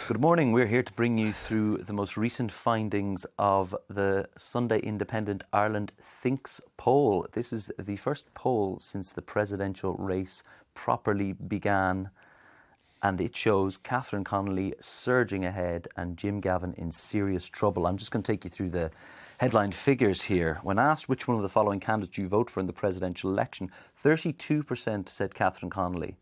Good morning. We're here to bring you through the most recent findings of the Sunday Independent Ireland Thinks poll. This is the first poll since the presidential race properly began, and it shows Catherine Connolly surging ahead and Jim Gavin in serious trouble. I'm just going to take you through the headline figures here. When asked which one of the following candidates you vote for in the presidential election, 32% said Catherine Connolly,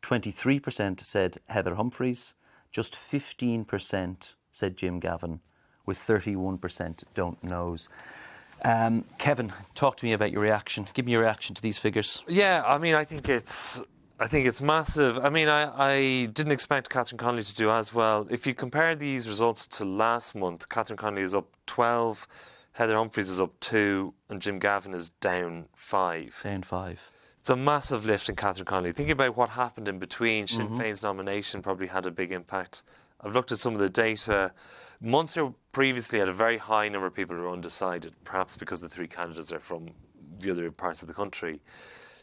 23% said Heather Humphreys, just 15% said Jim Gavin, with 31% don't knows. Kevin, talk to me about your reaction. Give me your reaction to these figures. Yeah, I mean, I think it's massive. I mean, I didn't expect Catherine Connolly to do as well. If you compare these results to last month, Catherine Connolly is up 12, Heather Humphreys is up 2, and Jim Gavin is down 5. Down 5. It's a massive lift in Catherine Connolly. Thinking about what happened in between, Sinn Féin's nomination probably had a big impact. I've looked at some of the data. Munster previously had a very high number of people who were undecided, perhaps because the three candidates are from the other parts of the country.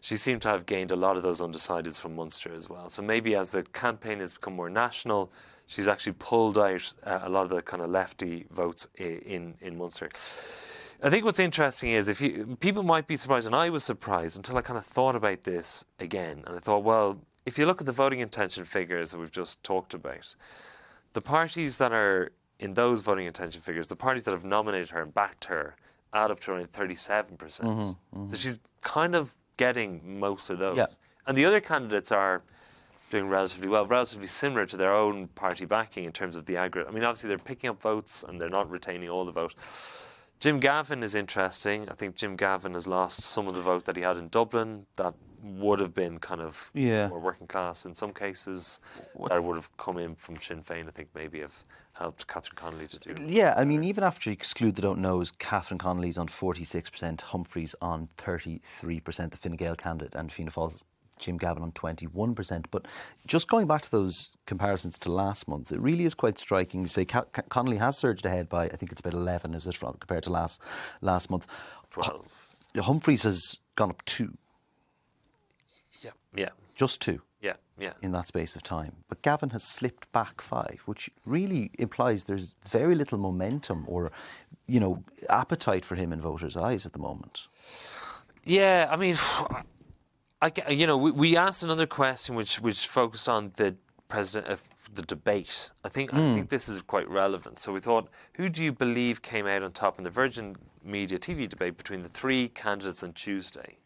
She seemed to have gained a lot of those undecideds from Munster as well. So maybe as the campaign has become more national, she's actually pulled out a lot of the kind of lefty votes in Munster. I think what's interesting is people might be surprised, and I was surprised until I kind of thought about this again. And I thought, well, if you look at the voting intention figures that we've just talked about, the parties that are in those voting intention figures, the parties that have nominated her and backed her, add up to around 37%. So she's kind of getting most of those. Yeah. And the other candidates are doing relatively well, relatively similar to their own party backing in terms of the aggregate. I mean, obviously they're picking up votes and they're not retaining all the vote. Jim Gavin is interesting. I think Jim Gavin has lost some of the vote that he had in Dublin that would have been kind of more working class in some cases. That would have come in from Sinn Féin, I think maybe have helped Catherine Connolly to do. Yeah, I mean, even after you exclude the don't knows, Catherine Connolly's on 46%, Humphreys on 33%, the Fine Gael candidate, and Fianna Fáil's Jim Gavin on 21%. But just going back to those comparisons to last month, it really is quite striking. You say Connolly has surged ahead by, I think it's about 11, is it, compared to last month? 12. Humphreys has gone up 2. Yeah. Just 2. Yeah. In that space of time. But Gavin has slipped back 5, which really implies there's very little momentum or, appetite for him in voters' eyes at the moment. Yeah, I mean, we asked another question which focused on the president of the debate. I think this is quite relevant. So we thought, who do you believe came out on top in the Virgin Media TV debate between the three candidates on Tuesday?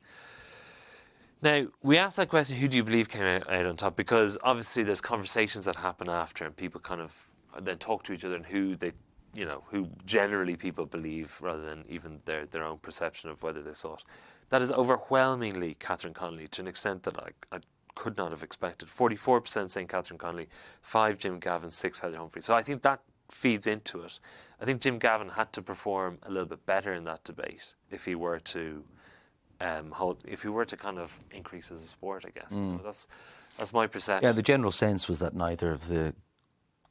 Now, we asked that question, who do you believe came out on top? Because obviously there's conversations that happen after and people kind of then talk to each other and who generally people believe rather than even their own perception of whether they saw it. That is overwhelmingly Catherine Connolly to an extent that I could not have expected. 44% saying Catherine Connolly, 5 Jim Gavin, 6 Heather Humphreys. So I think that feeds into it. I think Jim Gavin had to perform a little bit better in that debate if he were to kind of increase as a sport, I guess. That's my perception. Yeah, the general sense was that neither of the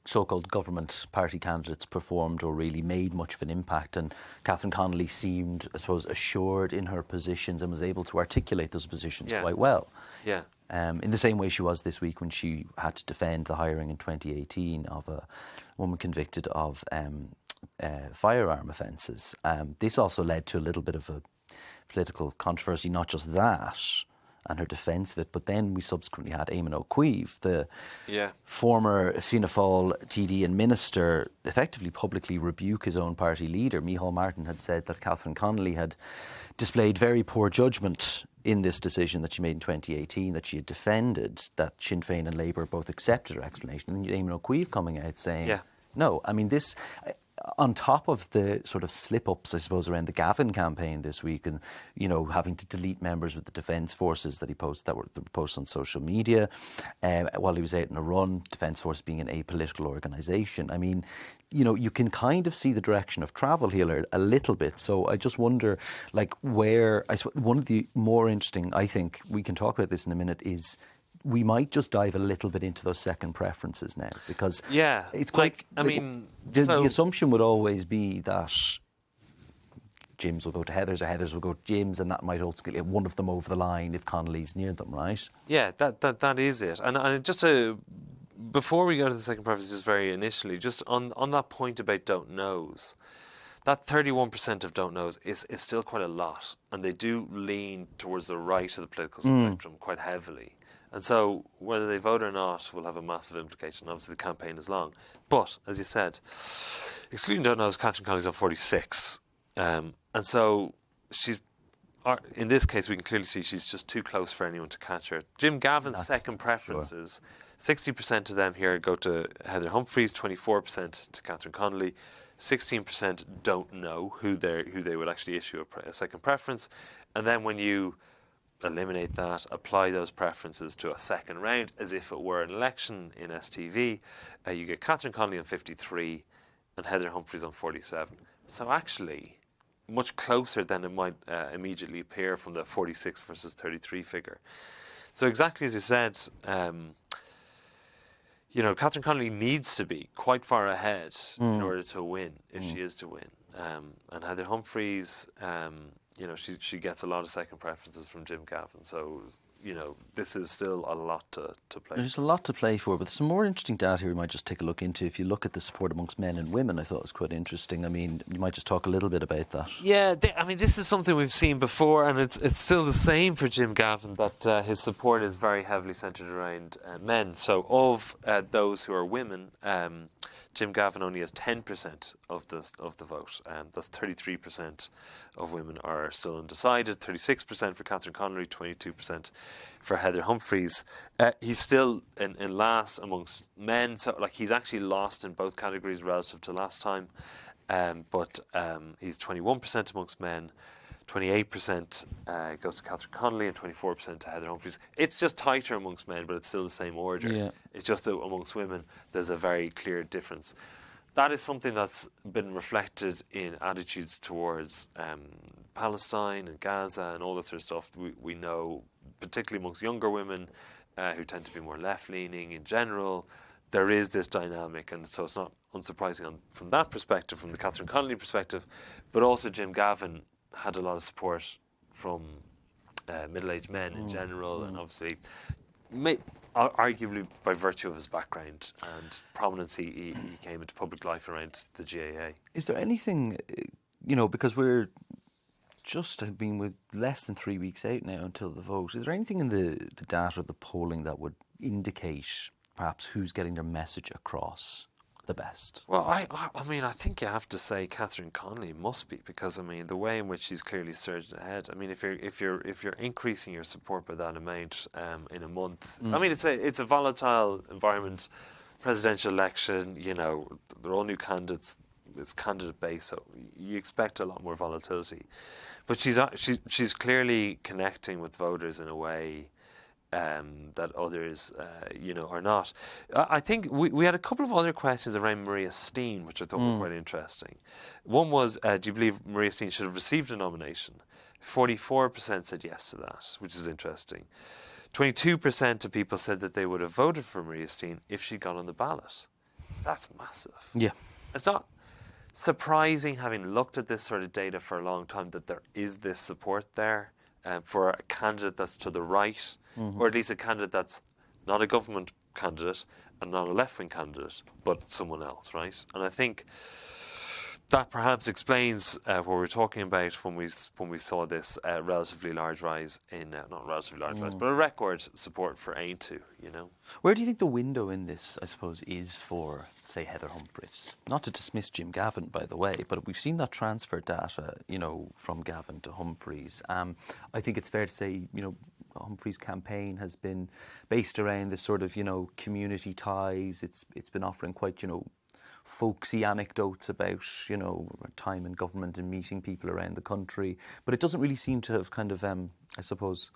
so-called government party candidates performed or really made much of an impact, and Catherine Connolly seemed, I suppose, assured in her positions and was able to articulate those positions quite well. Yeah. In the same way she was this week when she had to defend the hiring in 2018 of a woman convicted of firearm offences. This also led to a little bit of a political controversy, not just that and her defence of it, but then we subsequently had Eamon O'Keefe, the former Fianna Fáil TD and minister, effectively publicly rebuke his own party leader. Micheál Martin had said that Catherine Connolly had displayed very poor judgment in this decision that she made in 2018, that she had defended, that Sinn Féin and Labour both accepted her explanation. And then Eamon O'Keefe coming out saying, no, I mean, this, on top of the sort of slip-ups, I suppose, around the Gavin campaign this week and, having to delete members with the Defence Forces that he posted, that were posts on social media while he was out on a run, Defence Force being an apolitical organisation. I mean, you can kind of see the direction of travel here a little bit. So I just wonder, where, one of the more interesting, I think, we can talk about this in a minute, is we might just dive a little bit into those second preferences now, because it's quite. The assumption would always be that Jims will go to Heather's or Heather's will go to Jims, and that might ultimately get one of them over the line if Connolly's near them, right? Yeah, that is it. And just to before we go to the second preference, just very initially, just on that point about don't knows, that 31% of don't knows is still quite a lot, and they do lean towards the right of the political spectrum quite heavily. And so whether they vote or not will have a massive implication. Obviously, the campaign is long. But, as you said, excluding don't knows, Catherine Connolly's on 46. And so she's, in this case, we can clearly see she's just too close for anyone to catch her. Jim Gavin's second preferences, 60% of them here go to Heather Humphreys, 24% to Catherine Connolly, 16% don't know who they would actually issue a second preference. And then when you eliminate that, apply those preferences to a second round as if it were an election in STV, you get Catherine Connolly on 53 and Heather Humphreys on 47. So actually, much closer than it might immediately appear from the 46 versus 33 figure. So exactly as you said, Catherine Connolly needs to be quite far ahead in order to win, if she is to win. And Heather Humphreys, she gets a lot of second preferences from Jim Gavin. So, this is still a lot to play. There's a lot to play for, but there's some more interesting data here we might just take a look into. If you look at the support amongst men and women, I thought it was quite interesting. I mean, you might just talk a little bit about that. Yeah, this is something we've seen before, and it's still the same for Jim Gavin, but his support is very heavily centred around men. So of those who are women, Jim Gavin only has 10% of the vote. That's 33% of women are still undecided, 36% for Catherine Connolly, 22% for Heather Humphreys. He's still in last amongst men, so he's actually lost in both categories relative to last time. But he's 21% amongst men, 28% goes to Catherine Connolly and 24% to Heather Humphreys. It's just tighter amongst men, but it's still the same order. Yeah. It's just that amongst women, there's a very clear difference. That is something that's been reflected in attitudes towards Palestine and Gaza and all that sort of stuff. We know, particularly amongst younger women who tend to be more left-leaning in general, there is this dynamic, and so it's not unsurprising from that perspective, from the Catherine Connolly perspective, but also Jim Gavin had a lot of support from middle-aged men in general, and obviously, arguably by virtue of his background and prominence, he came into public life around the GAA. Is there anything, because we're just been with less than 3 weeks out now until the vote, is there anything in the data, the polling that would indicate perhaps who's getting their message across the best? Well, I think you have to say Catherine Connolly must be, because the way in which she's clearly surged ahead. If you're increasing your support by that amount in a month, it's a volatile environment, presidential election. They're all new candidates. It's candidate based, so you expect a lot more volatility. But she's clearly connecting with voters in a way that others, are not. I think we had a couple of other questions around Maria Steen, which I thought were quite interesting. One was, do you believe Maria Steen should have received a nomination? 44% said yes to that, which is interesting. 22% of people said that they would have voted for Maria Steen if she'd gone on the ballot. That's massive. Yeah. It's not surprising, having looked at this sort of data for a long time, that there is this support there for a candidate that's to the right, or at least a candidate that's not a government candidate and not a left-wing candidate, but someone else, right? And I think that perhaps explains what we were talking about when we saw this relatively large rise in, not relatively large rise, but a record support for Aintu, Where do you think the window in this, I suppose, is for, say, Heather Humphreys? Not to dismiss Jim Gavin, by the way, but we've seen that transfer data, from Gavin to Humphreys. I think it's fair to say, Humphreys' campaign has been based around this sort of, community ties. It's been offering quite, folksy anecdotes about, time in government and meeting people around the country. But it doesn't really seem to have kind of, I suppose,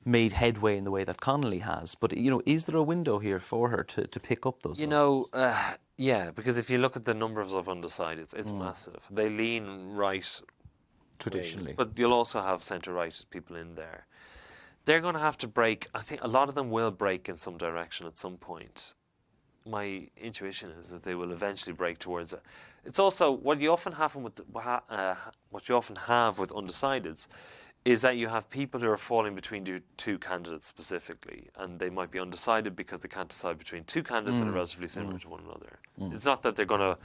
made headway in the way that Connolly has. But, is there a window here for her to pick up those votes? Yeah, because if you look at the numbers of undecideds, it's massive. They lean right traditionally. But you'll also have centre-right people in there. They're going to have to break. I think a lot of them will break in some direction at some point. My intuition is that they will eventually break towards it. It's also what you often have with undecideds is that you have people who are falling between two candidates specifically, and they might be undecided because they can't decide between two candidates that are relatively similar to one another. It's not that they're going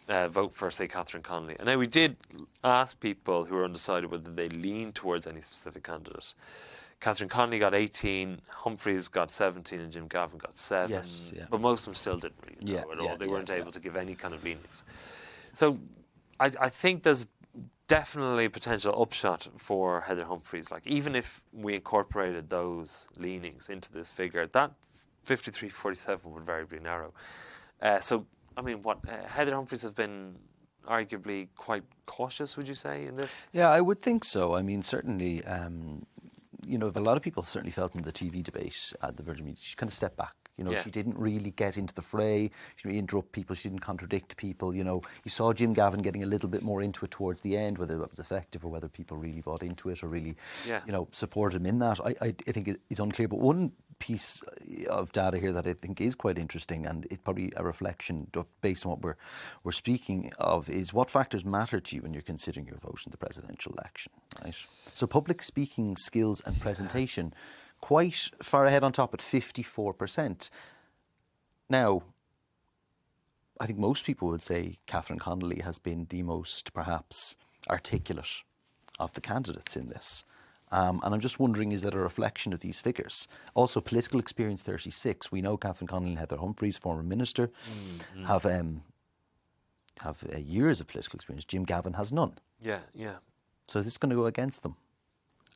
to vote for, say, Catherine Connolly. And now we did ask people who were undecided whether they lean towards any specific candidate. Catherine Connolly got 18, Humphreys got 17, and Jim Gavin got 7. Yes, yeah. But most of them still didn't really know at all. They weren't able to give any kind of leanings. So I think there's definitely a potential upshot for Heather Humphreys. Like, even if we incorporated those leanings into this figure, that 53-47 would very be narrow. So, I mean, Heather Humphreys has been arguably quite cautious, would you say, in this? Yeah, I would think so. I mean, certainly, you know, a lot of people certainly felt in the TV debate at the Virgin Media, she kind of stepped back. You know, she didn't really get into the fray. She didn't interrupt people. She didn't contradict people. You know, you saw Jim Gavin getting a little bit more into it towards the end, whether it was effective or whether people really bought into it or really, you know, supported him in that. I think it's unclear. But one piece of data here that I think is quite interesting, and it's probably a reflection of, based on what we're speaking of, is what factors matter to you when you're considering your vote in the presidential election, right? So public speaking skills and presentation, quite far ahead on top at 54%. Now, I think most people would say Catherine Connolly has been the most, perhaps, articulate of the candidates in this. And I'm just wondering, is that a reflection of these figures? Also, political experience 36. We know Catherine Connolly and Heather Humphreys, former minister, have years of political experience. Jim Gavin has none. Yeah. So is this going to go against them?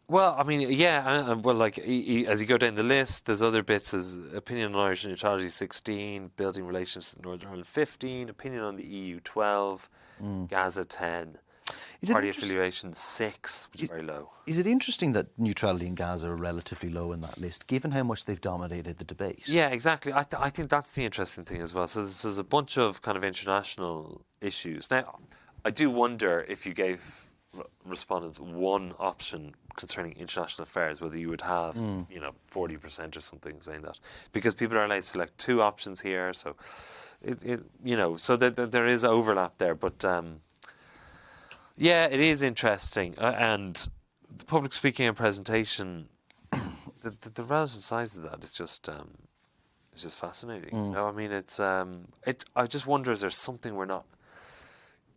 Well, I mean, yeah. Well, like, as you go down the list, there's other bits as opinion on Irish neutrality 16, building relations with Northern Ireland 15, opinion on the EU 12, Gaza 10, party affiliation 6, which is very low. Is it interesting that neutrality and Gaza are relatively low in that list, given how much they've dominated the debate? Yeah, exactly. I think that's the interesting thing as well. So there's a bunch of kind of international issues. Now, I do wonder if you gave respondents one option concerning international affairs, whether you would have, 40% or something saying that, because people are allowed to select two options here. So, so there is overlap there. But it is interesting, and the public speaking and presentation, the relative size of that is just fascinating. You know, I mean, I just wonder, is there something we're not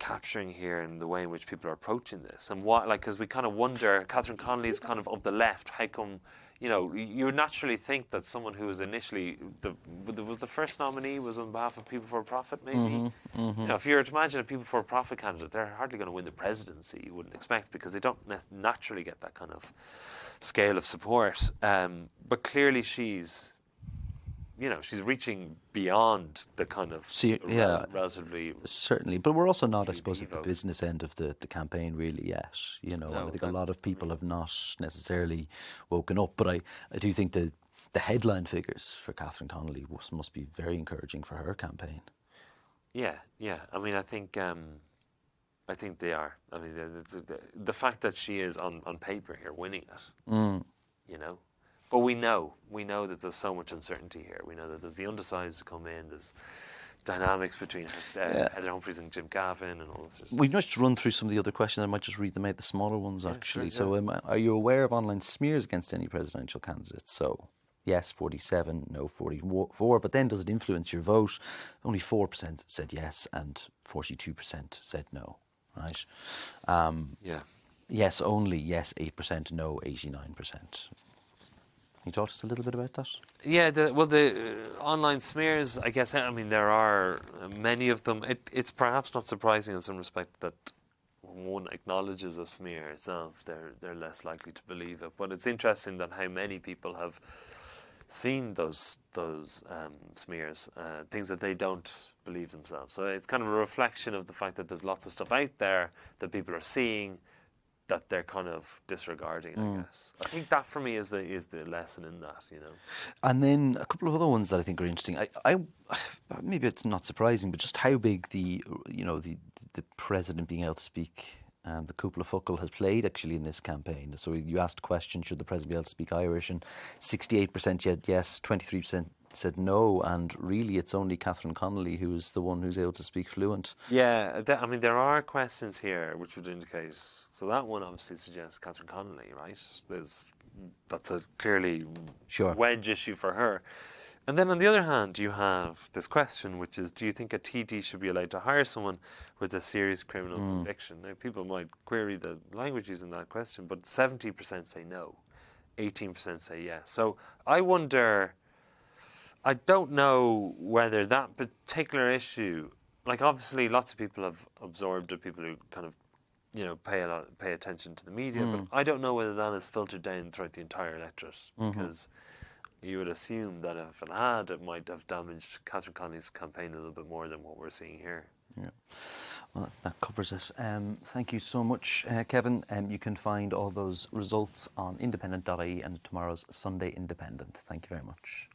capturing here in the way in which people are approaching this, and what, like, because we kind of wonder, Catherine Connolly is kind of the left. How come, you would naturally think that someone who was initially the first nominee was on behalf of People for Profit, maybe. If you were to imagine a People for Profit candidate, they're hardly going to win the presidency. You wouldn't expect, because they don't naturally get that kind of scale of support. But clearly, she's reaching beyond the kind of relatively... Certainly, but we're also not, I suppose, at the business end of the campaign really yet. And I think a lot of people have not necessarily woken up. But I do think the headline figures for Catherine Connolly must be very encouraging for her campaign. Yeah. I mean, I think they are. I mean, the fact that she is on paper here winning it, But we know that there's so much uncertainty here. We know that there's the undecideds to come in. There's dynamics between Heather Humphreys and Jim Gavin and all this. We've just run through some of the other questions. I might just read them out, the smaller ones, actually. Sure, So are you aware of online smears against any presidential candidates? So yes, 47, no, 44. But then does it influence your vote? Only 4% said yes and 42% said no, right? Yes only, yes 8%, no 89%. Can you talk to us a little bit about that? Yeah, the online smears, I guess, I mean, there are many of them. It's perhaps not surprising in some respect that one acknowledges a smear itself. They're less likely to believe it. But it's interesting that how many people have seen those smears, things that they don't believe themselves. So it's kind of a reflection of the fact that there's lots of stuff out there that people are seeing that they're kind of disregarding, I guess. I think that for me is the lesson in that, And then a couple of other ones that I think are interesting. I maybe it's not surprising, but just how big the president being able to speak the cúpla focal has played actually in this campaign. So you asked the question, should the president be able to speak Irish, and 68% said yes, 23% said no, and really it's only Catherine Connolly who is the one who's able to speak fluent. Yeah, I mean, there are questions here which would indicate. So that one obviously suggests Catherine Connolly, right? That's a clearly wedge issue for her. And then on the other hand, you have this question, which is, do you think a TD should be allowed to hire someone with a serious criminal conviction? Now, people might query the languages in that question, but 70% say no, 18% say yes. So I wonder, I don't know whether that particular issue, like obviously lots of people have absorbed it, people who kind of, pay attention to the media, but I don't know whether that is filtered down throughout the entire electorate, because you would assume that if it had, it might have damaged Catherine Connolly's campaign a little bit more than what we're seeing here. Yeah, well, that covers it. Thank you so much, Kevin. You can find all those results on independent.ie and tomorrow's Sunday Independent. Thank you very much.